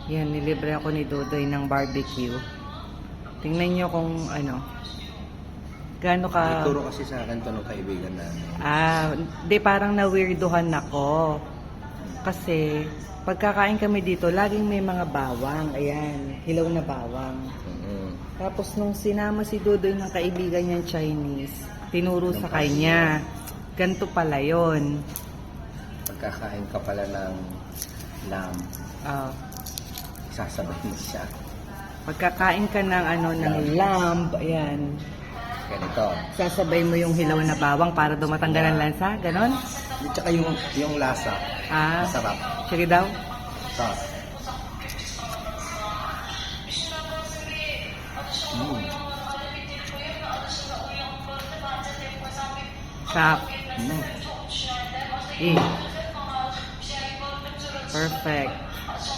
Yan, nilibre ako ni Dodoy ng barbecue. Tingnan nyo kung ano. Gaano ka... Ituro kasi sa akin to ng kaibigan namin. Di parang na-weirdohan ako. Kasi, pagkakain kami dito, laging may mga bawang. Ayan, hilaw na bawang. Tapos nung sinama si Dodoy ng kaibigan niyang Chinese, tinuro sa kanya. Ganto pala yun. Pagkakain ka pala ng lamb, sasabay mo siya. Pagkakain ka ng ano ng lamb, ayan. Ganito. Sasabay mo yung hilaw na bawang para dumatanggal ang lansa, ganon? At saka yung lasa. Masarap. Sige daw. Sauce. Sarap. Perfect.